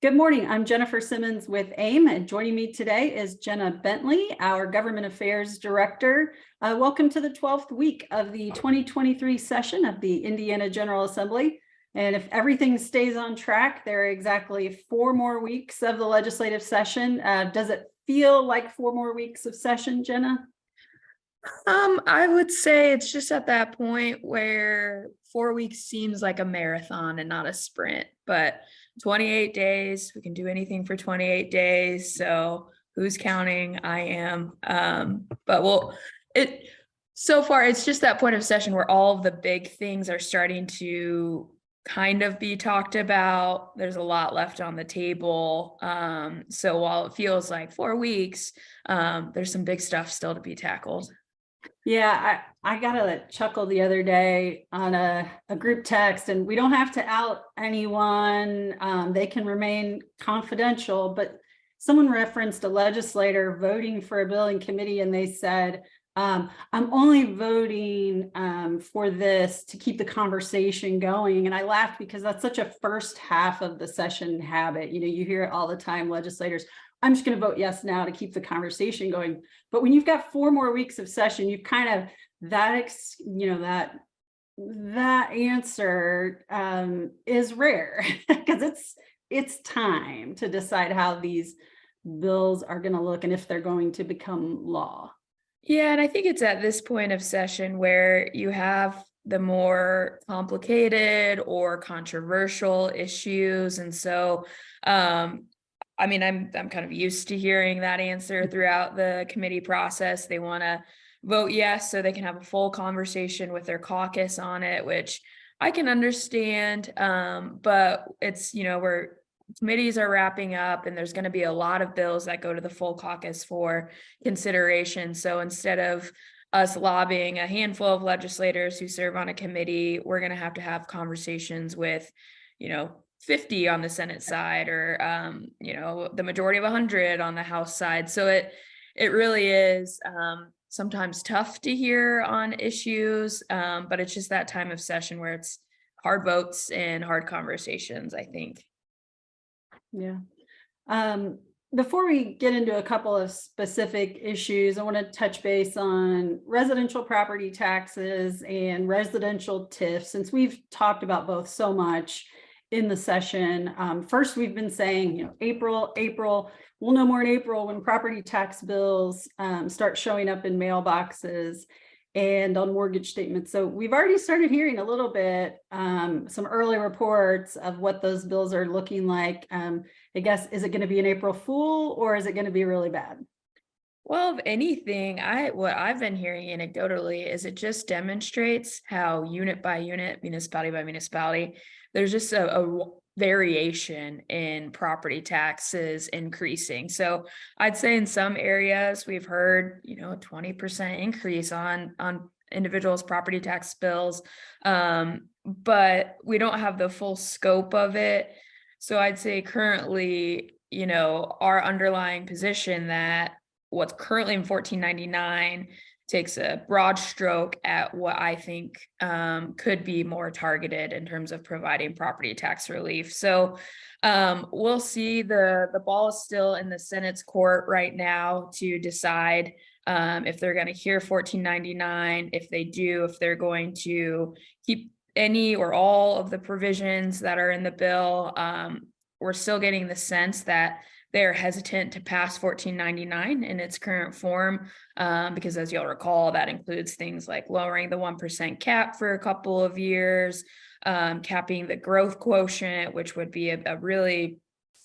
Good morning. I'm Jennifer Simmons with AIM, and joining me today is Jenna Bentley, our Government Affairs Director. Welcome to the 12th week of the 2023 session of the Indiana General Assembly. And if everything stays on track, there are exactly 4 more weeks of the legislative session. Does it feel like 4 more weeks of session, Jenna? I would say it's just at that point where 4 weeks seems like a marathon and not a sprint, but 28 days, we can do anything for 28 days. So who's counting? I am. So far it's just that point of session where all of the big things are starting to kind of be talked about. There's a lot left on the table. So while it feels like 4 weeks, there's some big stuff still to be tackled. Yeah, I got a chuckle the other day on a group text, and we don't have to out anyone. They can remain confidential, but someone referenced a legislator voting for a bill in committee, and they said, I'm only voting for this to keep the conversation going. And I laughed because that's such a first half of the session habit. You hear it all the time, legislators, I'm just going to vote yes now to keep the conversation going. But when you've got 4 more weeks of session, you've kind of that answer is rare because it's time to decide how these bills are going to look and if they're going to become law. Yeah, and I think it's at this point of session where you have the more complicated or controversial issues. And so I mean, I'm kind of used to hearing that answer throughout the committee process. They want to vote yes so they can have a full conversation with their caucus on it, which I can understand. But it's, where committees are wrapping up and there's going to be a lot of bills that go to the full caucus for consideration. So instead of us lobbying a handful of legislators who serve on a committee, we're going to have conversations with, 50 on the Senate side, or the majority of 100 on the House side. So it really is sometimes tough to hear on issues, but it's just that time of session where it's hard votes and hard conversations, I think. Yeah. Before we get into a couple of specific issues, I want to touch base on residential property taxes and residential TIF, since we've talked about both so much in the session. First, we've been saying, April, we'll know more in April when property tax bills start showing up in mailboxes and on mortgage statements. So we've already started hearing a little bit, some early reports of what those bills are looking like. I guess, is it going to be an April Fool or is it going to be really bad? Well, if anything, what I've been hearing anecdotally is it just demonstrates how unit by unit, municipality by municipality, there's just a variation in property taxes increasing. So I'd say in some areas we've heard, a 20% increase on individuals' property tax bills, but we don't have the full scope of it. So I'd say currently, our underlying position that what's currently in 1499 takes a broad stroke at what I think could be more targeted in terms of providing property tax relief. So we'll see. The ball is still in the Senate's court right now to decide if they're going to hear 1499, if they do, if they're going to keep any or all of the provisions that are in the bill. We're still getting the sense that they're hesitant to pass 1499 in its current form, because as you'll recall, that includes things like lowering the 1% cap for a couple of years, capping the growth quotient, which would be a really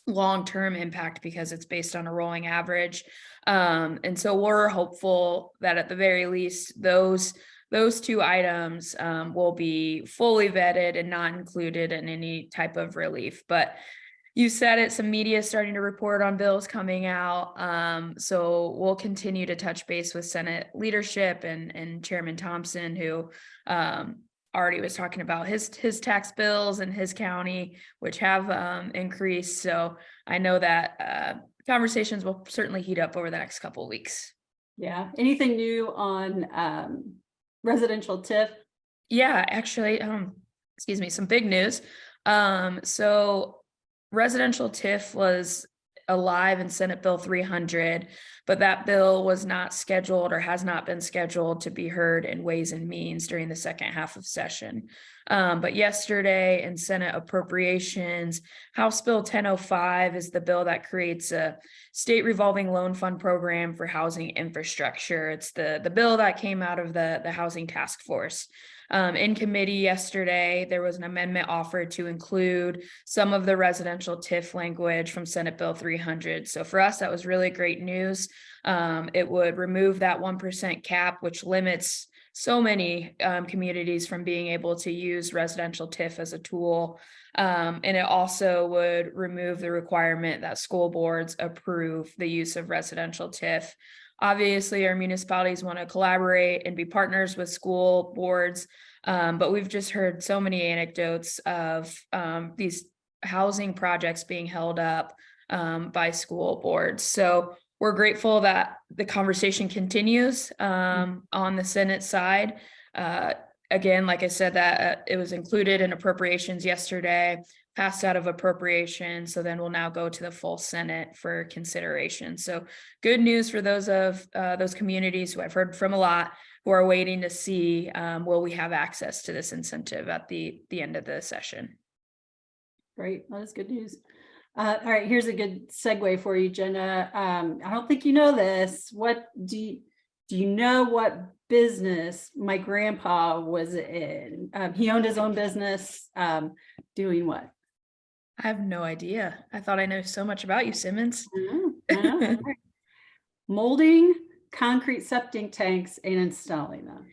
long-term impact because it's based on a rolling average. And so we're hopeful that at the very least, those 2 items will be fully vetted and not included in any type of relief. But you said it, some media is starting to report on bills coming out. So we'll continue to touch base with Senate leadership and Chairman Thompson, who already was talking about his tax bills in his county, which have increased. So I know that conversations will certainly heat up over the next couple of weeks. Yeah. Anything new on residential TIF? Yeah, actually, excuse me, some big news. So residential TIF was alive in Senate Bill 300, but that bill was not scheduled or has not been scheduled to be heard in Ways and Means during the second half of session. But yesterday in Senate Appropriations, House Bill 1005 is the bill that creates a state revolving loan fund program for housing infrastructure. It's the bill that came out of the Housing Task Force. In committee yesterday, there was an amendment offered to include some of the residential TIF language from Senate Bill 300. So for us, that was really great news. It would remove that 1% cap, which limits so many communities from being able to use residential TIF as a tool. And it also would remove the requirement that school boards approve the use of residential TIF. Obviously, our municipalities want to collaborate and be partners with school boards, but we've just heard so many anecdotes of these housing projects being held up by school boards. So we're grateful that the conversation continues on the Senate side. Again, like I said, that it was included in appropriations yesterday, passed out of appropriation. So then we'll now go to the full Senate for consideration. So good news for those communities who I've heard from a lot who are waiting to see, will we have access to this incentive at the end of the session? Great, that is good news. All right, here's a good segue for you, Jenna. I don't think you know this. What do you know what business my grandpa was in? He owned his own business, doing what? I have no idea. I thought I know so much about you, Simmons. I know. All right. Molding concrete septic tanks and installing them.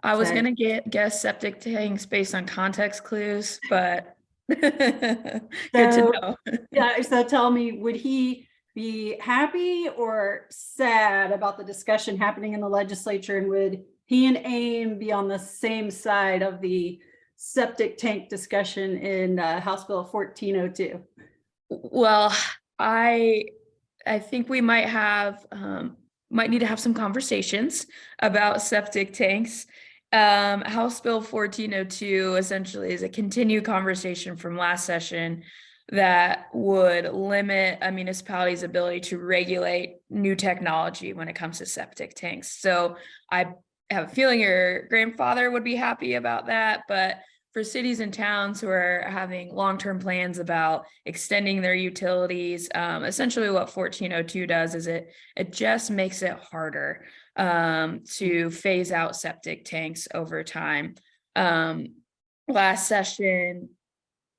I was So- gonna guess septic tanks based on context clues, but good to So- know. Yeah, so tell me, would he be happy or sad about the discussion happening in the legislature? And would he and AIM be on the same side of the septic tank discussion in House Bill 1402? Well, I think we might need to have some conversations about septic tanks. House Bill 1402 essentially is a continued conversation from last session that would limit a municipality's ability to regulate new technology when it comes to septic tanks. So I have a feeling your grandfather would be happy about that, but for cities and towns who are having long-term plans about extending their utilities, essentially what 1402 does is it just makes it harder to phase out septic tanks over time. Last session,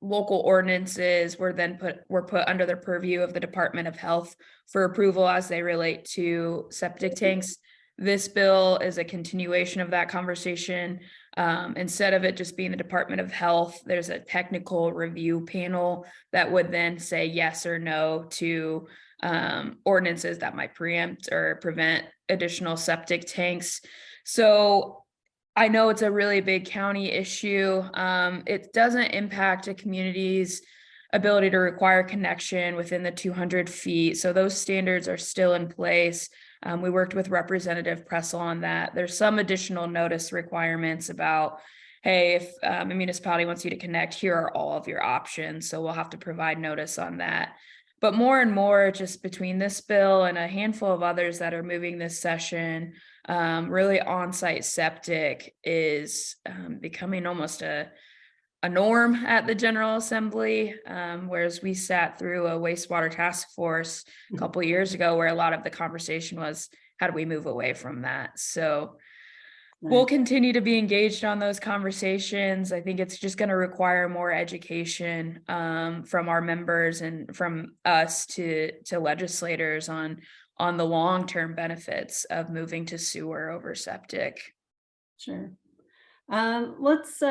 local ordinances were put under the purview of the Department of Health for approval as they relate to septic tanks. This bill is a continuation of that conversation. Instead of it just being the Department of Health, there's a technical review panel that would then say yes or no to ordinances that might preempt or prevent additional septic tanks. So I know it's a really big county issue. It doesn't impact a community's ability to require connection within the 200 feet. So those standards are still in place. We worked with Representative Pressel on that. There's some additional notice requirements about, hey, if a municipality wants you to connect, here are all of your options. So we'll have to provide notice on that. But more and more, just between this bill and a handful of others that are moving this session, really on-site septic is becoming almost a norm at the General Assembly, whereas we sat through a wastewater task force a couple of years ago where a lot of the conversation was, how do we move away from that? So we'll continue to be engaged on those conversations. I think it's just going to require more education from our members and from us to legislators on the long-term benefits of moving to sewer over septic. Sure. Let's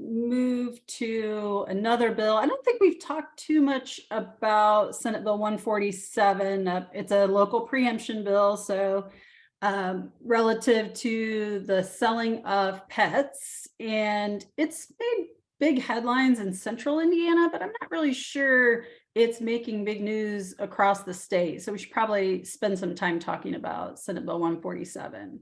move to another bill. I don't think we've talked too much about Senate Bill 147. It's a local preemption bill. So relative to the selling of pets, and it's made big headlines in central Indiana, but I'm not really sure it's making big news across the state. So we should probably spend some time talking about Senate Bill 147.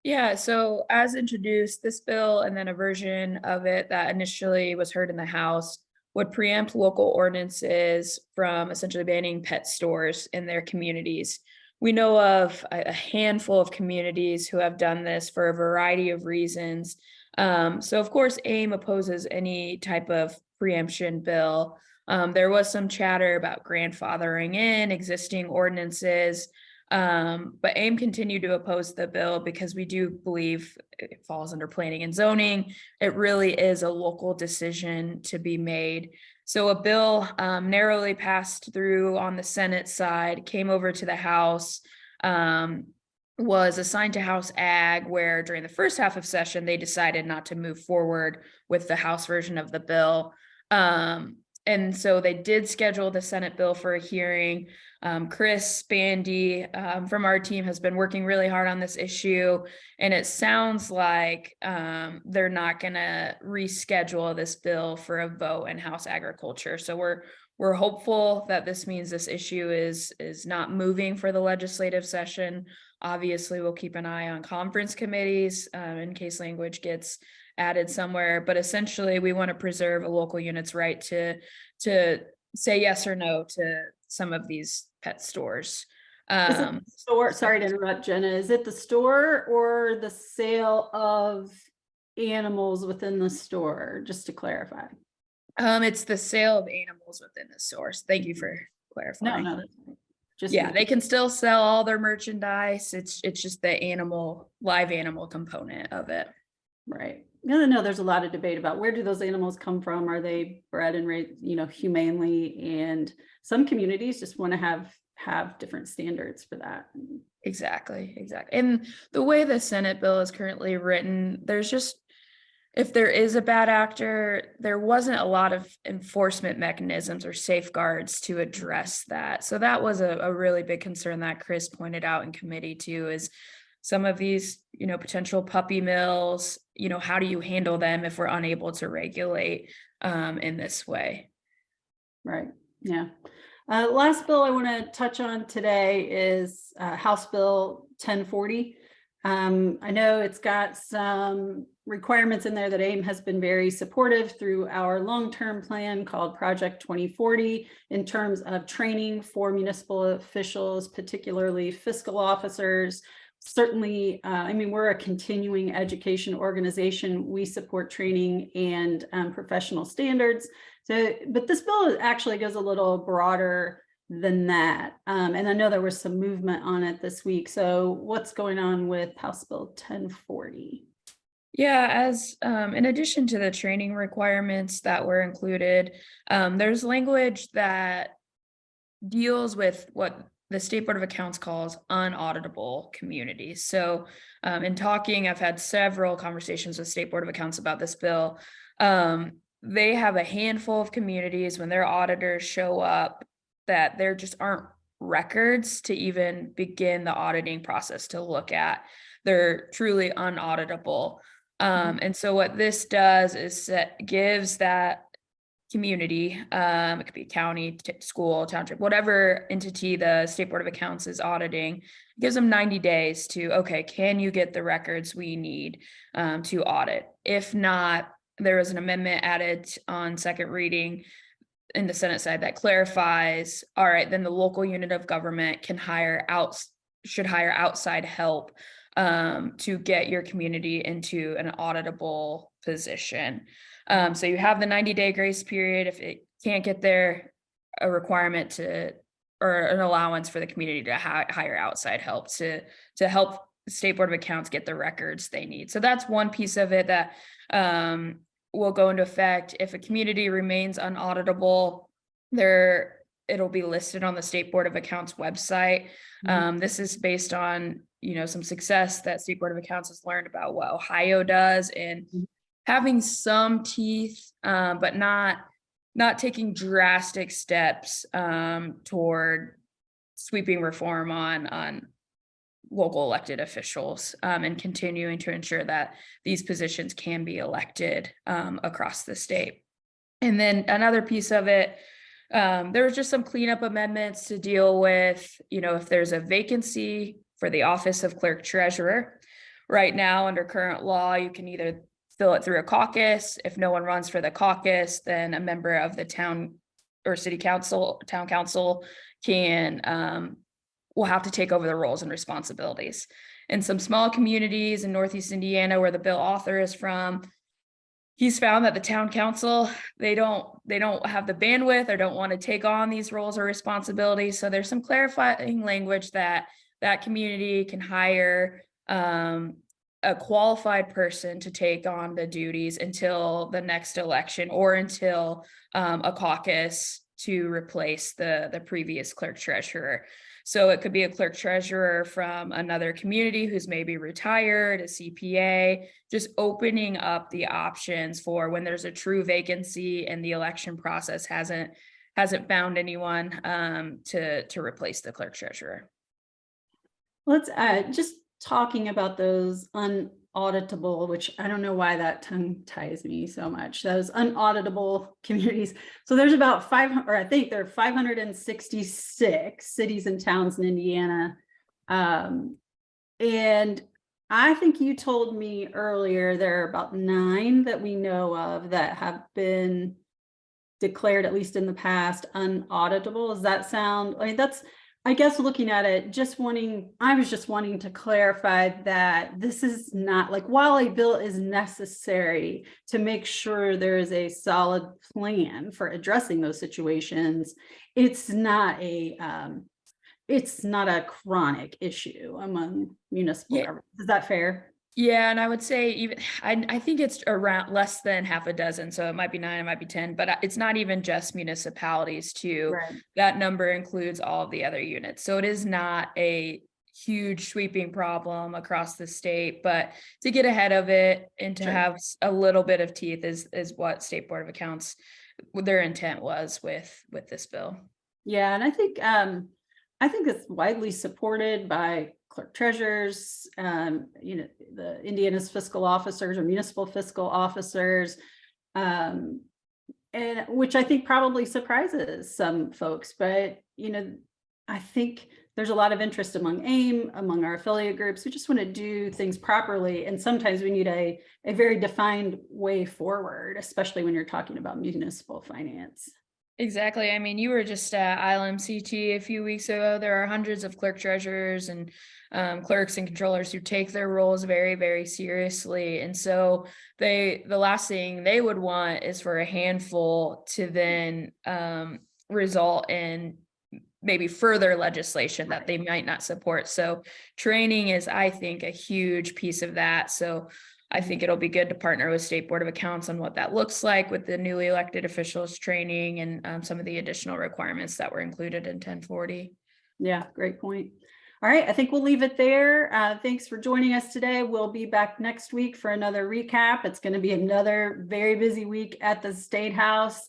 Yeah, so as introduced, this bill and then a version of it that initially was heard in the House would preempt local ordinances from essentially banning pet stores in their communities. We know of a handful of communities who have done this for a variety of reasons. So of course, AIM opposes any type of preemption bill. There was some chatter about grandfathering in existing ordinances, but AIM continued to oppose the bill because we do believe it falls under planning and zoning. It really is a local decision to be made. So a bill narrowly passed through on the Senate side, came over to the House, was assigned to House Ag, where during the first half of session, they decided not to move forward with the House version of the bill. And so they did schedule the Senate bill for a hearing. Chris Bandy from our team has been working really hard on this issue, and it sounds like they're not going to reschedule this bill for a vote in House Agriculture. So we're hopeful that this means this issue is not moving for the legislative session. Obviously, we'll keep an eye on conference committees in case language gets added somewhere, but essentially we want to preserve a local unit's right to say yes or no to some of these pet stores. Is it the store? Sorry to interrupt, Jenna. Is it the store or the sale of animals within the store? Just to clarify. It's the sale of animals within the source. Thank you for clarifying. No, that's fine. Just Yeah, they can still sell all their merchandise. It's just the live animal component of it. Right. No, there's a lot of debate about where do those animals come from? Are they bred and raised, humanely? And some communities just want to have different standards for that. Exactly. And the way the Senate bill is currently written, there's just, if there is a bad actor, there wasn't a lot of enforcement mechanisms or safeguards to address that. So that was a really big concern that Chris pointed out in committee too, is some of these, potential puppy mills, how do you handle them if we're unable to regulate in this way? Right. Yeah. Last bill I want to touch on today is House Bill 1040. I know it's got some requirements in there that AIM has been very supportive through our long-term plan called Project 2040 in terms of training for municipal officials, particularly fiscal officers. Certainly, we're a continuing education organization. We support training and professional standards. But this bill actually goes a little broader than that. And I know there was some movement on it this week. So what's going on with House Bill 1040? Yeah, as in addition to the training requirements that were included, there's language that deals with what the State Board of Accounts calls unauditable communities. So in talking, I've had several conversations with State Board of Accounts about this bill. They have a handful of communities when their auditors show up that there just aren't records to even begin the auditing process to look at. They're truly unauditable. And so what this does is gives that community, it could be county, school, township, whatever entity the State Board of Accounts is auditing, gives them 90 days to, okay, can you get the records we need to audit? If not, there was an amendment added on second reading in the Senate side that clarifies, all right, then the local unit of government should hire outside help to get your community into an auditable position. So you have the 90-day grace period. If it can't get there, a requirement or an allowance for the community to hire outside help to help the State Board of Accounts get the records they need. So that's one piece of it that will go into effect. If a community remains unauditable, it'll be listed on the State Board of Accounts website. This is based on some success that State Board of Accounts has learned about what Ohio does and having some teeth, but not taking drastic steps toward sweeping reform on local elected officials and continuing to ensure that these positions can be elected across the state. And then another piece of it, there was just some cleanup amendments to deal with, if there's a vacancy for the office of clerk treasurer. Right now, under current law, you can either fill it through a caucus. If no one runs for the caucus, then a member of the town or city council, town council can, will have to take over the roles and responsibilities. In some small communities in Northeast Indiana, where the bill author is from, he's found that the town council, they don't have the bandwidth or don't want to take on these roles or responsibilities. So there's some clarifying language that that community can hire a qualified person to take on the duties until the next election or until a caucus to replace the previous clerk treasurer. So it could be a clerk treasurer from another community who's maybe retired, a CPA, just opening up the options for when there's a true vacancy and the election process hasn't found anyone to replace the clerk treasurer. Let's just talking about those unauditable, which I don't know why that tongue ties me so much, those unauditable communities. So there's about 500, or I think there are 566 cities and towns in Indiana. And I think you told me earlier there are about 9 that we know of that have been declared, at least in the past, unauditable. Does that sound, I mean, that's, I guess looking at it, I was just wanting to clarify that this is not like, while a bill is necessary to make sure there is a solid plan for addressing those situations, it's not a chronic issue among municipal governments. Is that fair? Yeah, and I would say even I think it's around less than half a dozen, so it might be 9, it might be 10, but it's not even just municipalities too. Right. That number includes all of the other units. So it is not a huge sweeping problem across the state, but to get ahead of it and to Sure. have a little bit of teeth is what State Board of Accounts, their intent was with this bill. Yeah, and I think it's widely supported by clerk treasurers, the Indiana's fiscal officers or municipal fiscal officers, and which I think probably surprises some folks. But I think there's a lot of interest among AIM, among our affiliate groups who just want to do things properly, and sometimes we need a very defined way forward, especially when you're talking about municipal finance. Exactly. I mean, you were just at ILMCT a few weeks ago. There are hundreds of clerk treasurers and clerks and controllers who take their roles very, very seriously. And so the last thing they would want is for a handful to then result in maybe further legislation that they might not support. So training is, I think, a huge piece of that. So I think it'll be good to partner with State Board of Accounts on what that looks like with the newly elected officials training and some of the additional requirements that were included in 1040. Yeah, great point. All right, I think we'll leave it there. Thanks for joining us today. We'll be back next week for another recap. It's going to be another very busy week at the State House.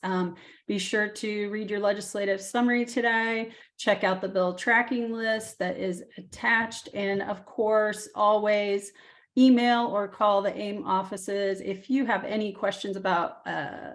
Be sure to read your legislative summary today. Check out the bill tracking list that is attached. And of course, always email or call the AIM offices if you have any questions about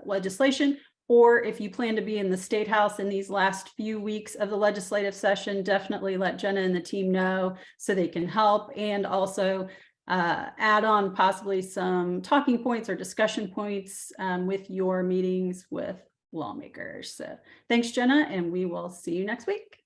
legislation, or if you plan to be in the State House in these last few weeks of the legislative session. Definitely let Jenna and the team know so they can help, and also add on possibly some talking points or discussion points with your meetings with lawmakers. So thanks, Jenna, and we will see you next week.